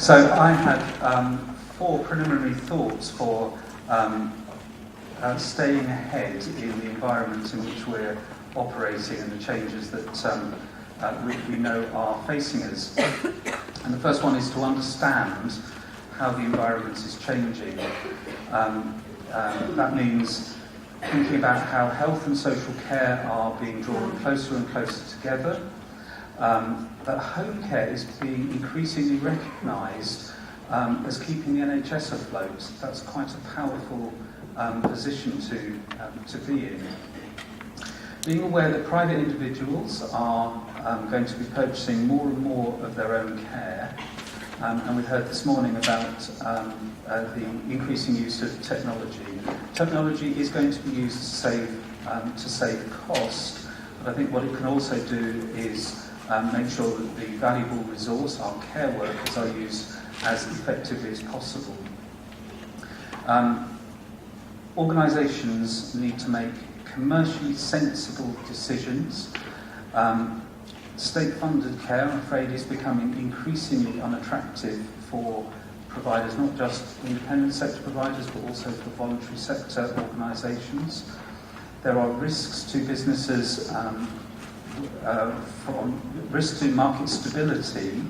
So I had 4 preliminary thoughts for staying ahead in the environment in which we're operating and the changes that we know are facing us. And the first one is to understand how the environment is changing. That means thinking about how health and social care are being drawn closer and closer together, that home care is being increasingly recognised as keeping the NHS afloat. That's quite a powerful position to be in. Being aware that private individuals are going to be purchasing more and more of their own care, and we heard this morning about the increasing use of technology. Technology is going to be used to save cost, but I think what it can also do is make sure that the valuable resource, our care workers, are used as effectively as possible. Organisations need to make commercially sensible decisions. State-funded care, I'm afraid, is becoming increasingly unattractive for providers, not just independent sector providers, but also for voluntary sector organisations. There are risks to businesses, from risk to market stability,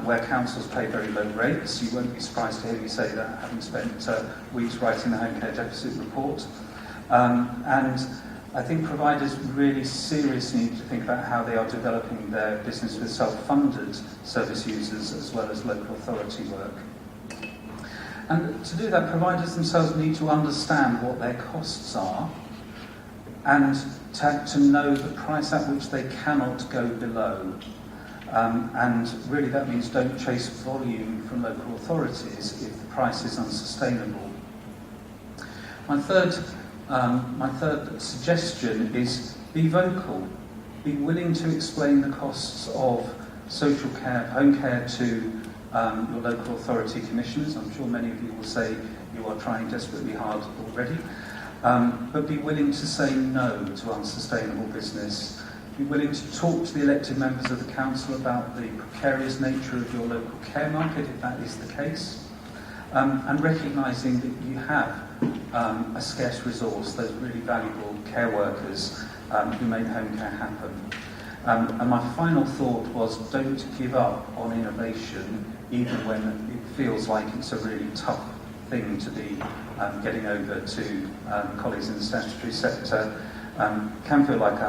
where councils pay very low rates. You won't be surprised to hear me say that, having spent weeks writing the Homecare Deficit Report. And I think providers really seriously need to think about how they are developing their business with self-funded service users as well as local authority work. And to do that, providers themselves need to understand what their costs are and to know the price at which they cannot go below. And really that means don't chase volume from local authorities if the price is unsustainable. My third suggestion is be vocal. Be willing to explain the costs of social care, home care to your local authority commissioners. I'm sure many of you will say you are trying desperately hard already. But be willing to say no to unsustainable business. Be willing to talk to the elected members of the council about the precarious nature of your local care market, if that is the case. And recognising that you have a scarce resource, those really valuable care workers who make home care happen. And my final thought was, don't give up on innovation, even when it feels like it's a really tough thing to be getting over to colleagues in the statutory sector. Can feel like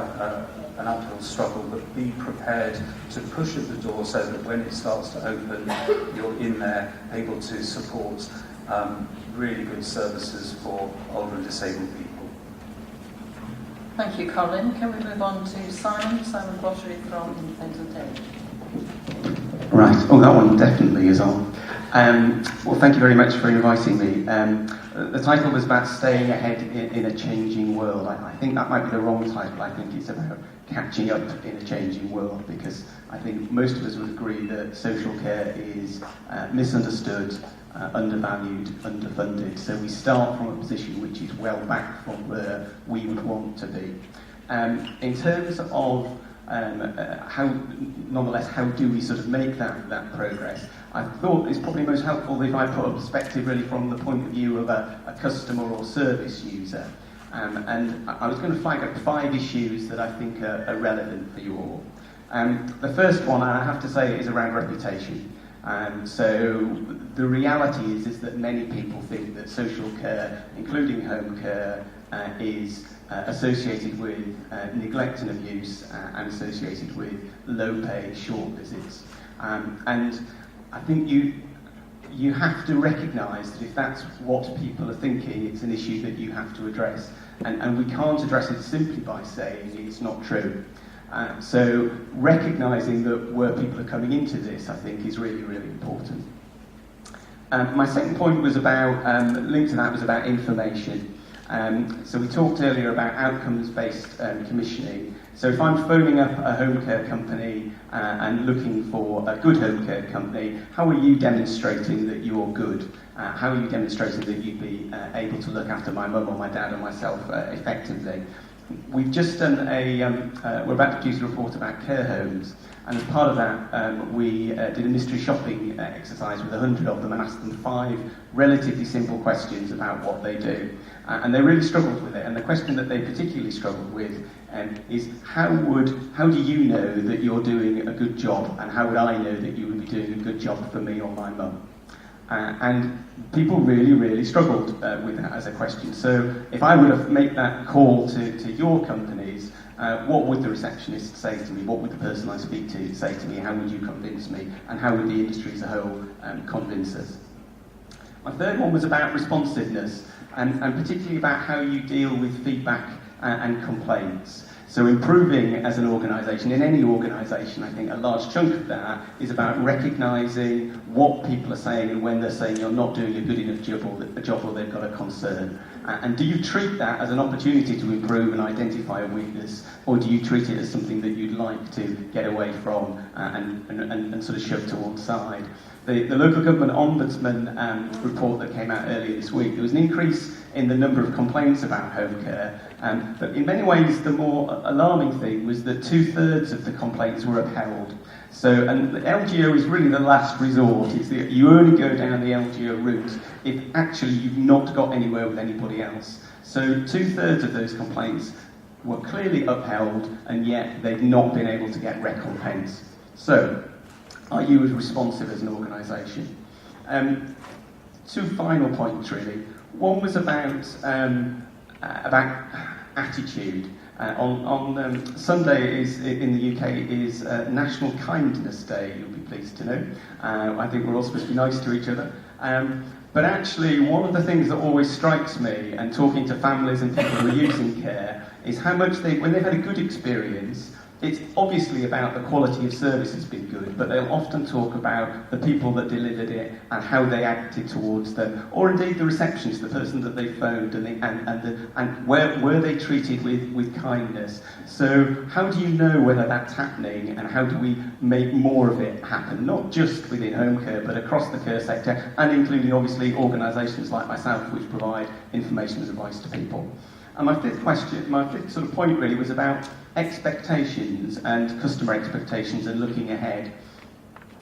an uphill struggle, but be prepared to push at the door so that when it starts to open, you're in there able to support really good services for older and disabled people. Thank you, Colin. Can we move on to Simon Bottery from Independent Age? Right, that one definitely is on. Well, thank you very much for inviting me. The title was about staying ahead in a changing world. I think that might be the wrong title. I think it's about catching up in a changing world, because I think most of us would agree that social care is misunderstood, undervalued, underfunded. So we start from a position which is well back from where we would want to be. In terms of how do we sort of make that progress? I thought it's probably most helpful if I put a perspective really from the point of view of a customer or service user. And I was going to flag up 5 issues that I think are relevant for you all. The first one, I have to say, is around reputation. So the reality is that many people think that social care, including home care, is associated with neglect and abuse and associated with low pay, short visits. And I think you have to recognise that if that's what people are thinking, it's an issue that you have to address. And we can't address it simply by saying it's not true. So recognising that where people are coming into this, I think, is really, really important. My second point was about, linked to that, was about information. So we talked earlier about outcomes-based commissioning. So if I'm phoning up a home care company and looking for a good home care company, how are you demonstrating that you're good? How are you demonstrating that you'd be able to look after my mum or my dad or myself effectively? we've just done we're about to produce a report about care homes, and as part of that, we did a mystery shopping exercise with 100 of them and asked them 5 relatively simple questions about what they do. And they really struggled with it, and the question that they particularly struggled with is how do you know that you're doing a good job, and how would I know that you would be doing a good job for me or my mum? And people really, really struggled with that as a question. So if I were to make that call to your companies, what would the receptionist say to me? What would the person I speak to say to me? How would you convince me? And how would the industry as a whole convince us? My third one was about responsiveness, and particularly about how you deal with feedback and complaints. So improving as an organisation, in any organisation, I think a large chunk of that is about recognising what people are saying and when they're saying you're not doing a good enough job or they've got a concern. And do you treat that as an opportunity to improve and identify a weakness, or do you treat it as something that you'd like to get away from and sort of shove to one side? The local government ombudsman report that came out earlier this week, there was an increase in the number of complaints about home care, but in many ways the more alarming thing was that 2/3 of the complaints were upheld. So, and the LGO is really the last resort. It's you only go down the LGO route if actually you've not got anywhere with anybody else. So 2/3 of those complaints were clearly upheld, and yet they've not been able to get recompense. So, are you as responsive as an organisation? 2 final points really. One was about attitude. On Sunday in the UK is National Kindness Day, you'll be pleased to know. I think we're all supposed to be nice to each other. But actually, one of the things that always strikes me, and talking to families and people who are using care, is how much when they've had a good experience, it's obviously about the quality of service has been good, but they'll often talk about the people that delivered it and how they acted towards them, or indeed the receptionist, the person that they phoned, and were they treated with kindness. So how do you know whether that's happening, and how do we make more of it happen, not just within home care, but across the care sector, and including obviously organisations like myself, which provide information and advice to people. And my fifth sort of point really was about expectations and customer expectations and looking ahead.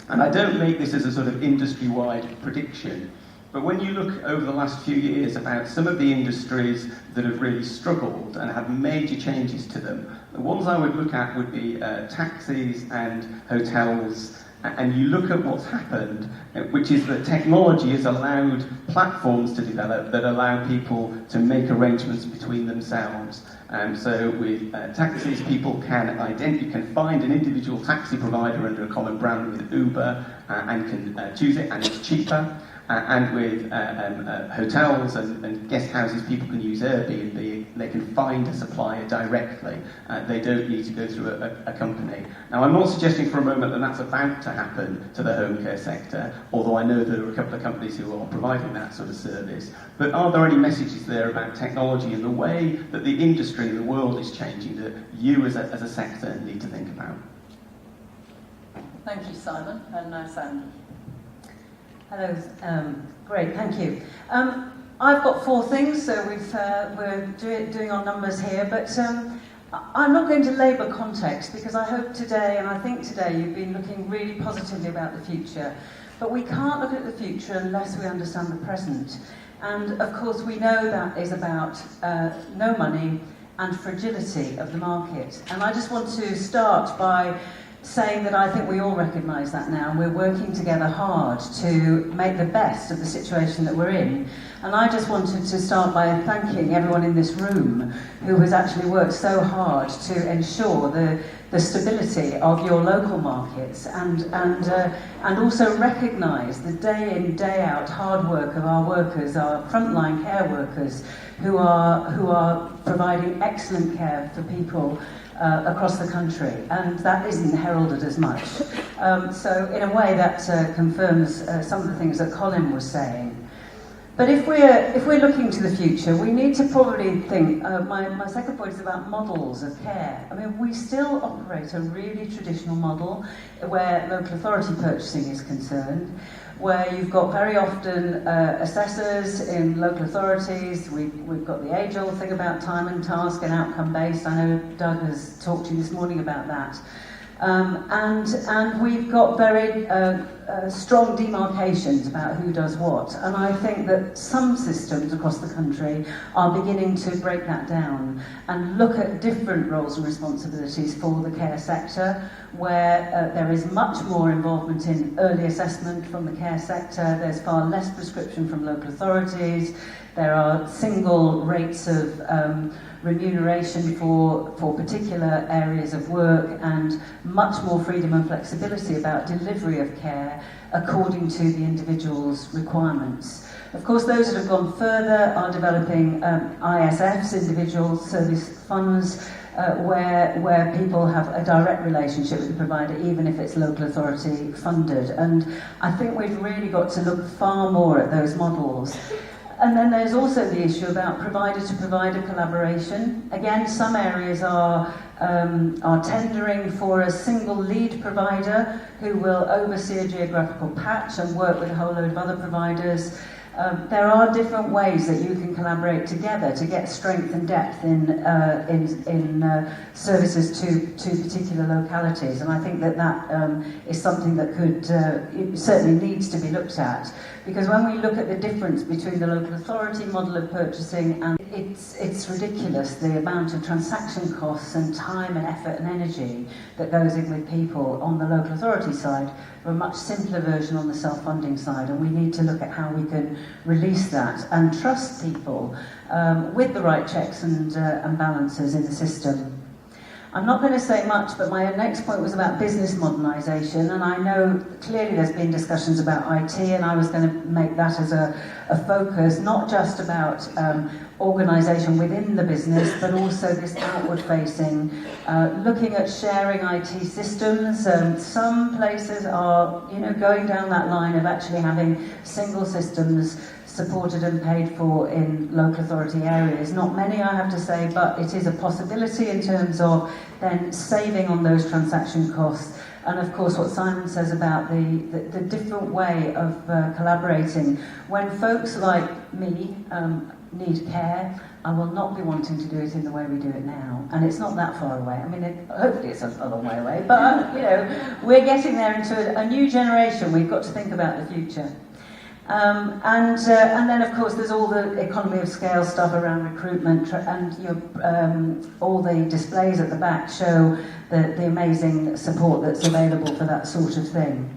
And I don't make this as a sort of industry-wide prediction, but when you look over the last few years about some of the industries that have really struggled and had major changes to them, the ones I would look at would be taxis and hotels. And you look at what's happened, which is that technology has allowed platforms to develop that allow people to make arrangements between themselves. So with taxis, people you can find an individual taxi provider under a common brand with Uber and can choose it, and it's cheaper. And with hotels and guest houses, people can use Airbnb. They can find a supplier directly. They don't need to go through a company. Now, I'm not suggesting for a moment that that's about to happen to the home care sector, although I know there are a couple of companies who are providing that sort of service. But are there any messages there about technology and the way that the industry and the world is changing that you as a sector need to think about? Thank you, Simon. And now Sandie. Hello, great, thank you. I've got 4 things, so we're doing our numbers here, but I'm not going to labour context because I hope today, and I think today, you've been looking really positively about the future. But we can't look at the future unless we understand the present. And of course, we know that is about no money and fragility of the market. And I just want to start by saying that I think we all recognise that now, and we're working together hard to make the best of the situation that we're in. And I just wanted to start by thanking everyone in this room who has actually worked so hard to ensure the stability of your local markets, and also recognise the day in, day out hard work of our workers, our frontline care workers, who are providing excellent care for people across the country, and that isn't heralded as much. So in a way that confirms some of the things that Colin was saying. But if we're looking to the future, we need to probably think, my second point is about models of care. I mean, we still operate a really traditional model where local authority purchasing is concerned, where you've got very often assessors in local authorities. We've got the age-old thing about time and task and outcome-based. I know Doug has talked to you this morning about that. And we've got very strong demarcations about who does what. And I think that some systems across the country are beginning to break that down and look at different roles and responsibilities for the care sector, where there is much more involvement in early assessment from the care sector. There's far less prescription from local authorities. There are single rates of remuneration for particular areas of work, and much more freedom and flexibility about delivery of care according to the individual's requirements. Of course, those that have gone further are developing ISFs, individual service funds, where people have a direct relationship with the provider, even if it's local authority funded. And I think we've really got to look far more at those models. And then there's also the issue about provider-to-provider collaboration. Again, some areas are tendering for a single lead provider who will oversee a geographical patch and work with a whole load of other providers. There are different ways that you can collaborate together to get strength and depth in services to particular localities, and I think that is something that could certainly needs to be looked at, because when we look at the difference between the local authority model of purchasing and it's ridiculous the amount of transaction costs and time and effort and energy that goes in with people on the local authority side for a much simpler version on the self-funding side, and we need to look at how we can release that and trust people with the right checks and balances in the system. I'm not going to say much, but my next point was about business modernisation, and I know clearly there's been discussions about IT, and I was going to make that as a focus, not just about organisation within the business, but also this outward-facing, looking at sharing IT systems. Some places are, going down that line of actually having single systems supported and paid for in local authority areas. Not many, I have to say, but it is a possibility in terms of then saving on those transaction costs. And of course, what Simon says about the different way of collaborating. When folks like me need care, I will not be wanting to do it in the way we do it now. And it's not that far away. I mean, hopefully it's a long way away, but we're getting there into a new generation. We've got to think about the future. And then, of course, there's all the economy of scale stuff around recruitment, and all the displays at the back show the amazing support that's available for that sort of thing.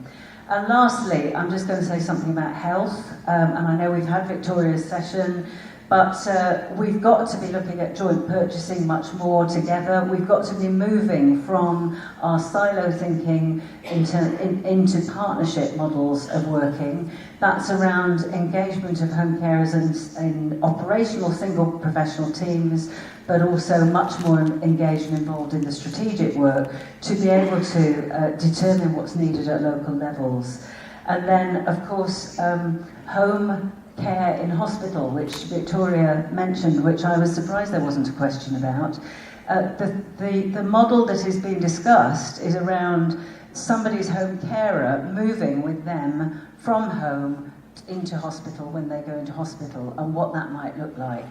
And lastly, I'm just going to say something about health, and I know we've had Victoria's session, but we've got to be looking at joint purchasing much more together. We've got to be moving from our silo thinking into partnership models of working. That's around engagement of home carers in operational single professional teams, but also much more engaged and involved in the strategic work to be able to determine what's needed at local levels. And then, of course, home care in hospital, which Victoria mentioned, which I was surprised there wasn't a question about. The model that is being discussed is around somebody's home carer moving with them from home into hospital when they go into hospital, and what that might look like.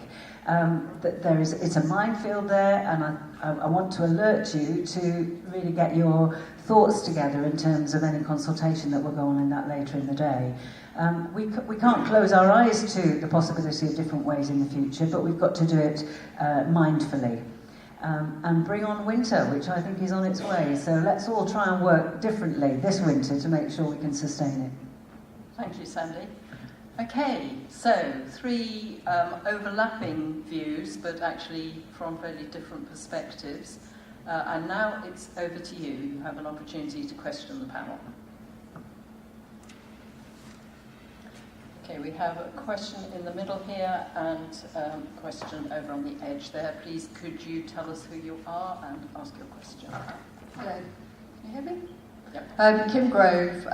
It's a minefield there, and I want to alert you to really get your thoughts together in terms of any consultation that will go on in that later in the day. We can't close our eyes to the possibility of different ways in the future, but we've got to do it mindfully. And bring on winter, which I think is on its way. So let's all try and work differently this winter to make sure we can sustain it. Thank you, Sandie. Okay, so 3 overlapping views, but actually from very different perspectives. And now it's over to you. You have an opportunity to question the panel. Okay, we have a question in the middle here and a question over on the edge there. Please, could you tell us who you are and ask your question? Hello, can you hear me? Yep. Kim Grove,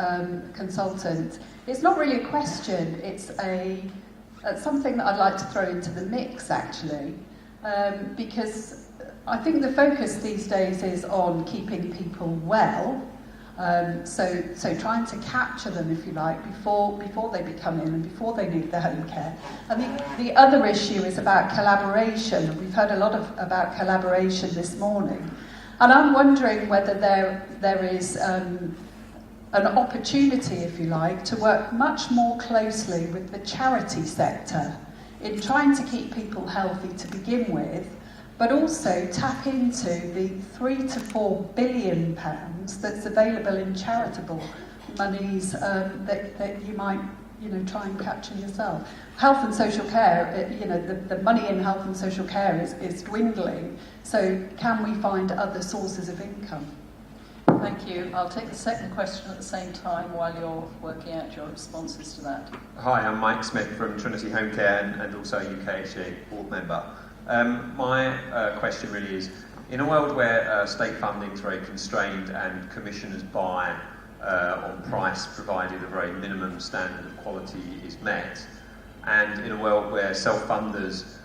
consultant. It's not really a question, it's a something that I'd like to throw into the mix, actually, because I think the focus these days is on keeping people well. So trying to capture them, if you like, before they become ill and before they need the home care. And the other issue is about collaboration. We've heard a lot about collaboration this morning. And I'm wondering whether there is an opportunity, if you like, to work much more closely with the charity sector in trying to keep people healthy to begin with, but also tap into the £3 to £4 billion that's available in charitable monies that you might, try and capture yourself. Health and social care, the money in health and social care is dwindling. So can we find other sources of income? Thank you. I'll take the second question at the same time while you're working out your responses to that. Hi, I'm Mike Smith from Trinity Homecare and also UKHCA board member. My question really is, in a world where state funding is very constrained and commissioners buy on price provided a very minimum standard of quality is met, and in a world where self-funders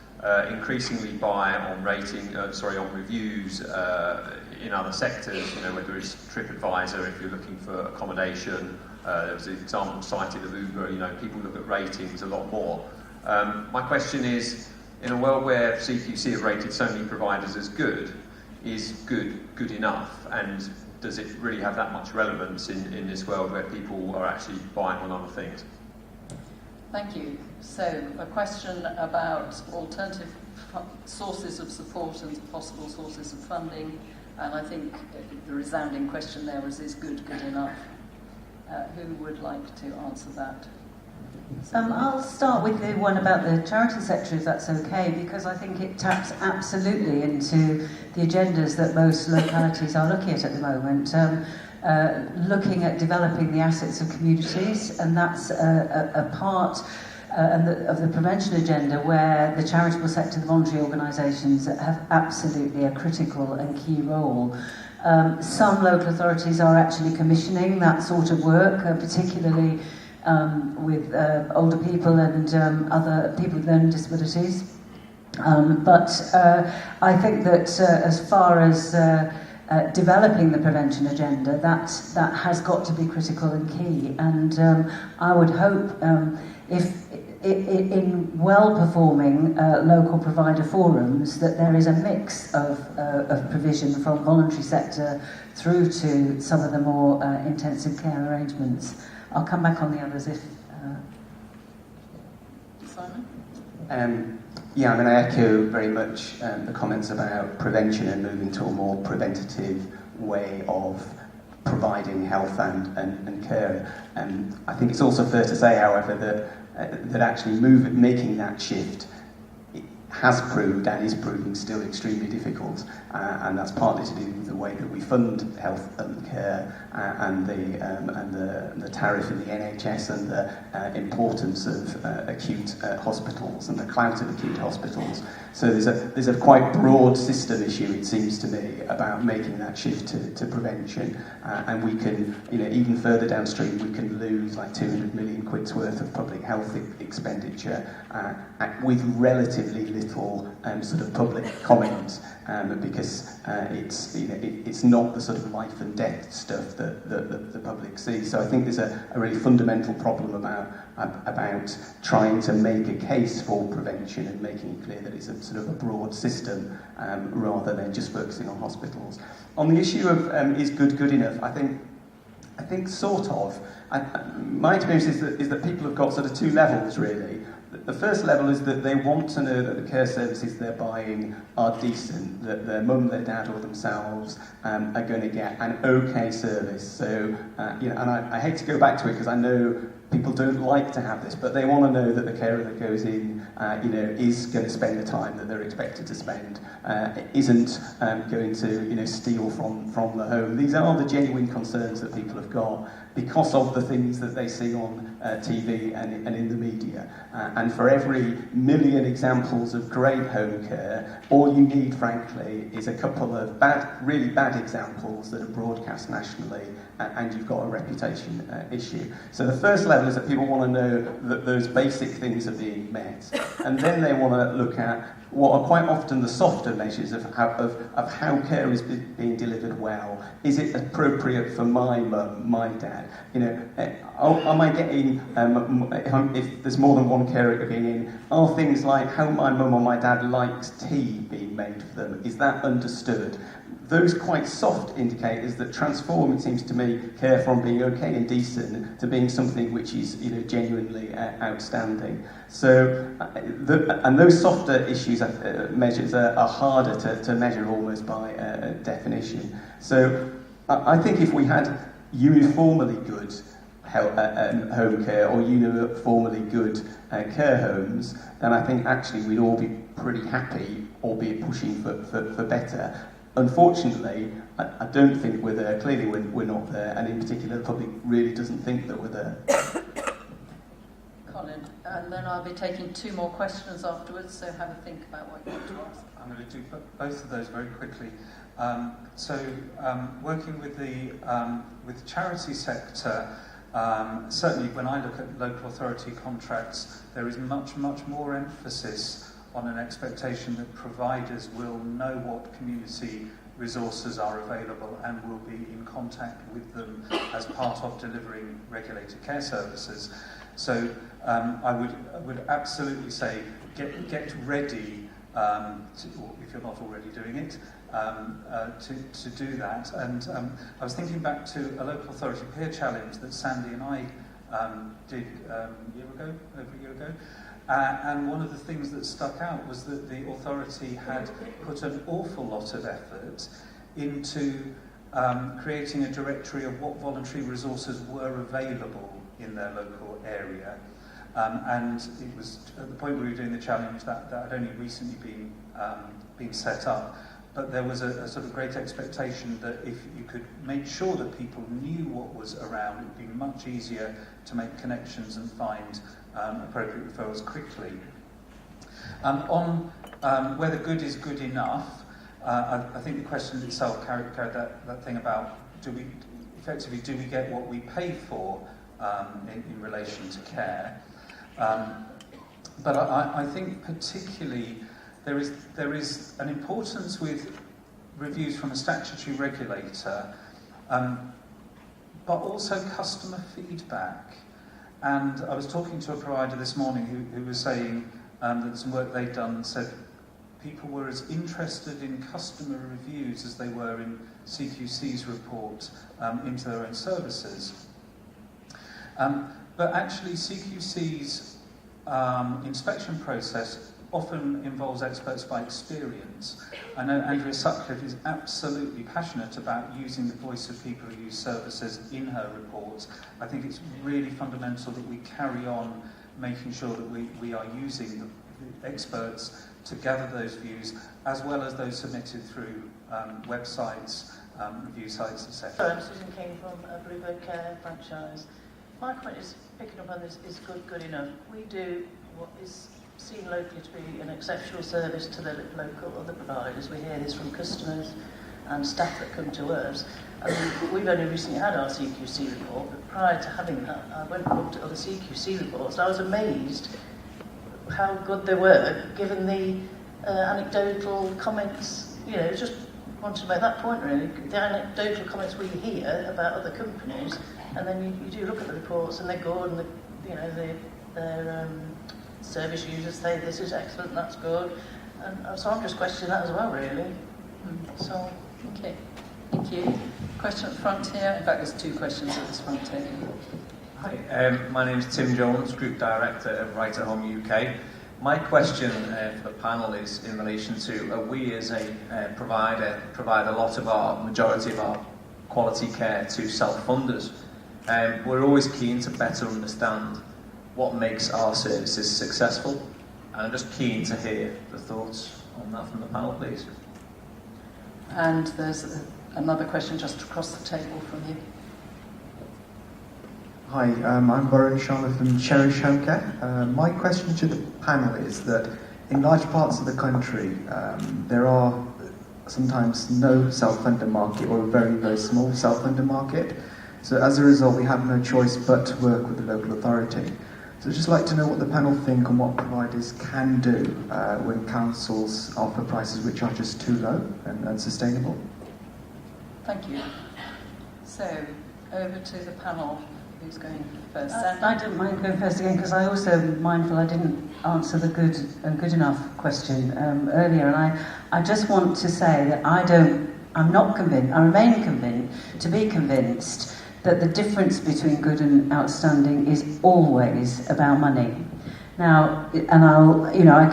increasingly buy on on reviews in other sectors, whether it's TripAdvisor if you're looking for accommodation, there was an example cited of Uber, people look at ratings a lot more. My question is, in a world where CQC have rated so many providers as good, is good enough? And does it really have that much relevance in this world where people are actually buying on other things? Thank you. So, a question about alternative sources of support and possible sources of funding, and I think the resounding question there is good enough? Who would like to answer that? I'll start with the one about the charity sector, if that's okay, because I think it taps absolutely into the agendas that most localities are looking at the moment. Looking at developing the assets of communities, and that's a part of the prevention agenda where the charitable sector, the voluntary organisations have absolutely a critical and key role. Some local authorities are actually commissioning that sort of work, particularly with older people and other people with learning disabilities. But I think that as far as developing the prevention agenda, that has got to be critical and key. And I would hope if in well-performing local provider forums that there is a mix of provision from voluntary sector through to some of the more intensive care arrangements. I'll come back on the others if... Simon? I'm going to echo very much the comments about prevention and moving to a more preventative way of providing health and care. I think it's also fair to say, however, that actually making that shift has proved and is proving still extremely difficult, and that's partly to do with the way that we fund health and care and the tariff in the NHS and the importance of acute hospitals and the clout of acute hospitals. So there's a quite broad system issue, it seems to me, about making that shift to prevention, and we can, even further downstream, we can lose like 200 million quid's worth of public health expenditure with relatively little sort of public comment, because it's not the sort of life and death stuff that the public sees. So I think there's a really fundamental problem about trying to make a case for prevention and making it clear that it's a sort of a broad system rather than just focusing on hospitals. On the issue of is good enough, I think sort of. My experience is that people have got sort of two levels really. The first level is that they want to know that the care services they're buying are decent, that their mum, their dad or themselves are going to get an okay service. So, and I hate to go back to it because I know people don't like to have this, but they want to know that the carer that goes in, is going to spend the time that they're expected to spend, isn't going to, steal from the home. These are the genuine concerns that people have got. because of the things that they see on TV and in the media. And for every million examples of great home care, all you need, frankly, is a couple of really bad examples that are broadcast nationally, and you've got a reputation issue. So the first level is that people want to know that those basic things are being met, and then they want to look at what are quite often the softer measures of how care is being delivered well. Is it appropriate for my mum, my dad? You know, am I getting, if there's more than one carer being in, are things like how my mum or my dad likes tea being made for them? Is that understood? Those quite soft indicators that transform, it seems to me, care from being okay and decent to being something which is, you know, genuinely outstanding. So, and those softer issues, measures are harder to measure almost by definition. So, I think if we had uniformly good home care or uniformly good care homes, then I think actually we'd all be pretty happy, albeit pushing for better. Unfortunately, I don't think we're there. Clearly, we're not there, and in particular, the public really doesn't think that we're there. Colin, and then I'll be taking 2 more questions afterwards, so have a think about what you want to ask. I'm going to do both of those very quickly. Working with the charity sector, certainly when I look at local authority contracts, there is much more emphasis on an expectation that providers will know what community resources are available and will be in contact with them as part of delivering regulated care services. So I would absolutely say get ready, or if you're not already doing it, to do that. And I was thinking back to a local authority peer challenge that Sandie and I did over a year ago. And one of the things that stuck out was that the authority had put an awful lot of effort into creating a directory of what voluntary resources were available in their local area. And it was at the point where we were doing the challenge that had only recently been set up. But there was a sort of great expectation that if you could make sure that people knew what was around, it would be much easier to make connections and find appropriate referrals quickly. On whether good is good enough, I think the question itself carried that thing about do we get what we pay for in relation to care. But I think particularly there is an importance with reviews from a statutory regulator, but also customer feedback. And I was talking to a provider this morning who was saying that some work they'd done said people were as interested in customer reviews as they were in CQC's report into their own services. But actually CQC's inspection process often involves experts by experience. I know Andrea Sutcliffe is absolutely passionate about using the voice of people who use services in her reports. I think it's really fundamental that we carry on making sure that we are using the experts to gather those views, as well as those submitted through websites, review sites, etc. I'm Susan Keene from Bluebird Care franchise. My comment is picking up on this is good enough. We do what is seen locally to be an exceptional service to the local other providers. We hear this from customers and staff that come to us. And we've only recently had our CQC report, but prior to having that, I went and looked at other CQC reports. I was amazed how good they were, given the anecdotal comments. You know, just wanted to make that point really. The anecdotal comments we hear about other companies, and then you do look at the reports and they're good, and their service users say this is excellent, that's good, and so I'm just questioning that as well, really. So, okay, thank you. Question at the front here. In fact, there's 2 questions at this front table. Hi, my name is Tim Jones, Group Director of Right at Home UK. My question for the panel is in relation to we as a provider provide majority of our quality care to self-funders. We're always keen to better understand what makes our services successful, and I'm just keen to hear the thoughts on that from the panel, please. And there's another question just across the table from you. Hi, I'm Varun Sharma from Cherish Homecare. My question to the panel is that in large parts of the country, there are sometimes no self-funded market or a very, very small self-funded market. So as a result, we have no choice but to work with the local authority. So I'd just like to know what the panel think on what providers can do when councils offer prices which are just too low and unsustainable. Thank you. So, over to the panel. Who's going first? I don't mind going first again because I also am mindful I didn't answer the good enough question earlier, and I just want to say that I'm not convinced. I remain convinced that the difference between good and outstanding is always about money. Now, and I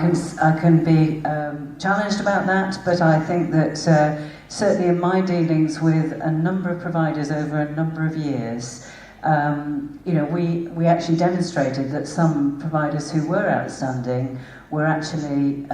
can be challenged about that, but I think that certainly in my dealings with a number of providers over a number of years. We actually demonstrated that some providers who were outstanding were actually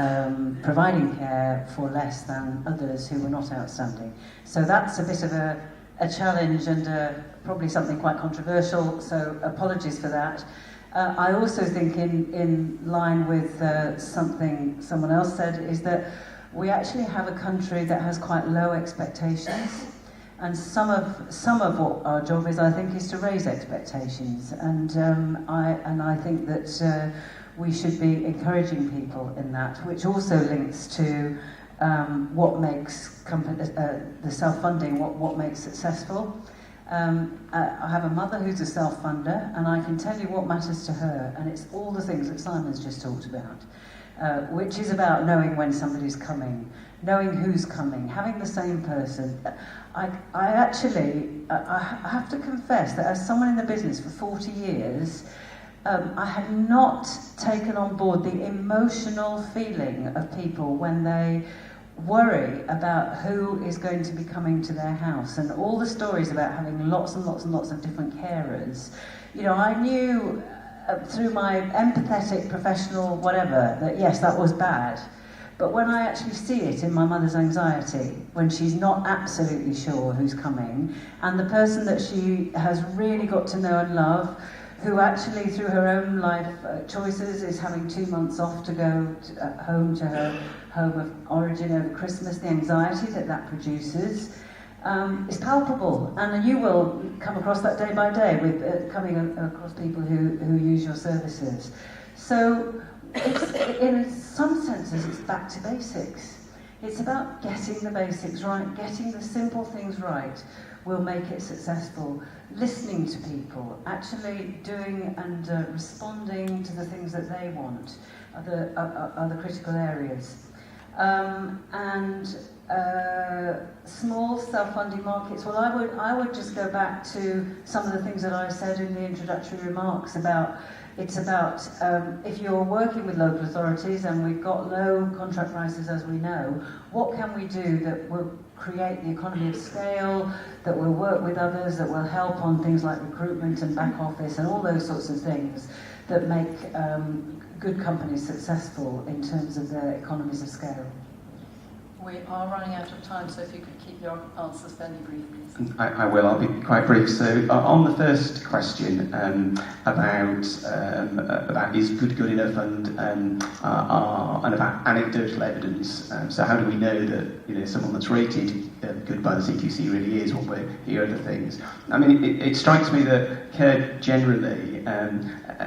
providing care for less than others who were not outstanding. So that's a bit of a challenge and probably something quite controversial, so apologies for that. I also think in line with something someone else said is that we actually have a country that has quite low expectations. And some of what our job is, I think, is to raise expectations, and I think that we should be encouraging people in that, which also links to what makes the self-funding, what makes successful. I have a mother who's a self-funder, and I can tell you what matters to her, and it's all the things that Simon's just talked about, which is about knowing when somebody's coming, knowing who's coming, having the same person. I have to confess that as someone in the business for 40 years, I have not taken on board the emotional feeling of people when they worry about who is going to be coming to their house, and all the stories about having lots and lots and lots of different carers. I knew through my empathetic, professional, whatever, that yes, that was bad. But when I actually see it in my mother's anxiety, when she's not absolutely sure who's coming, and the person that she has really got to know and love, who actually through her own life choices is having 2 months off to go home to her home of origin over Christmas, the anxiety that produces is palpable. And you will come across that day by day with coming across people who use your services. So in some senses, it's back to basics. It's about getting the basics right, getting the simple things right will make it successful. Listening to people, actually doing and responding to the things that they want are the critical areas. Small self-funding markets. Well, I would just go back to some of the things that I said in the introductory remarks about. It's about if you're working with local authorities and we've got low contract prices, as we know, what can we do that will create the economy of scale, that will work with others, that will help on things like recruitment and back office and all those sorts of things that make good companies successful in terms of their economies of scale. We are running out of time, so if you could keep your answers fairly brief, please. I will. I'll be quite brief. So on the first question about is good enough and about anecdotal evidence. So how do we know that someone that's rated good by the CQC really is what we hear other things? I mean, it strikes me that care generally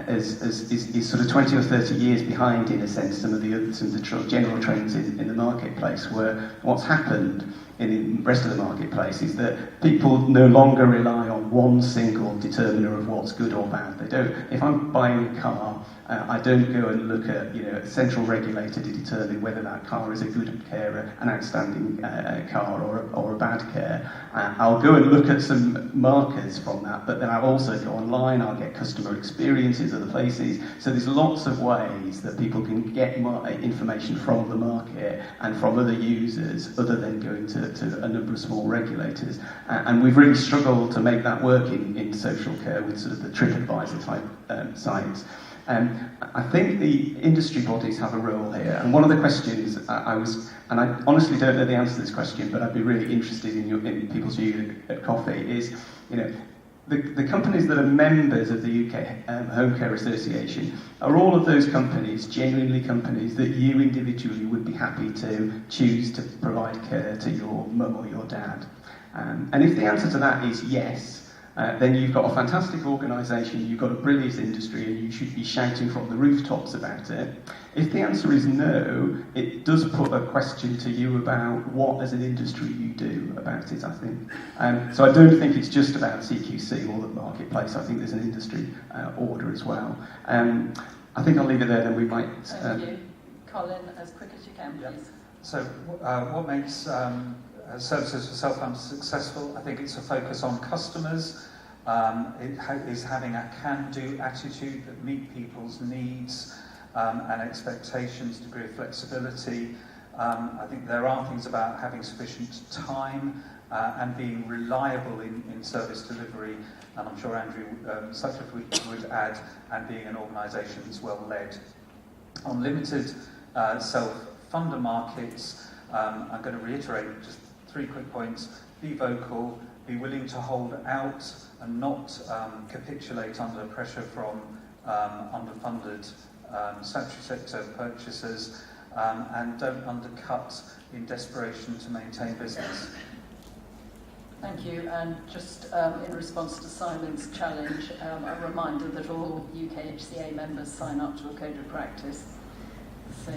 is sort of 20 or 30 years behind, in a sense, some of the general trends in the marketplace, where what's happened in the rest of the marketplace is that people no longer rely on one single determiner of what's good or bad. They don't. If I'm buying a car, I don't go and look at a central regulator to determine whether that car is a good care, an outstanding car, or a bad care. I'll go and look at some markers from that, but then I'll also go online. I'll get customer experiences other places. So there's lots of ways that people can get information from the market and from other users, other than going to a number of small regulators. And we've really struggled to make that work in social care with sort of the TripAdvisor type sites. I think the industry bodies have a role here, and one of the questions I honestly don't know the answer to this question, but I'd be really interested in people's view at Coffee, is, the companies that are members of the UK Homecare Association are all of those companies, genuinely companies that you individually would be happy to choose to provide care to your mum or your dad. And if the answer to that is yes, then you've got a fantastic organisation, you've got a brilliant industry, and you should be shouting from the rooftops about it. If the answer is no, it does put a question to you about what, as an industry, you do about it, I think. So I don't think it's just about CQC or the marketplace. I think there's an industry order as well. I think I'll leave it there, then we might... Thank you. Colin, as quick as you can, please. So what makes services for self-funded successful? I think it's a focus on customers. It is having a can-do attitude that meet people's needs and expectations, degree of flexibility. I think there are things about having sufficient time and being reliable in service delivery, and I'm sure Andrew Sutcliffe would add, and being an organisation that's well led. On limited self-funder markets, I'm going to reiterate just 3 quick points. Be vocal, be willing to hold out and not capitulate under pressure from underfunded statutory sector purchasers, and don't undercut in desperation to maintain business. Thank you. And just in response to Simon's challenge, a reminder that all UKHCA members sign up to a code of practice. So,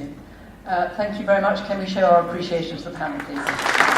thank you very much. Can we show our appreciation to the panel, please?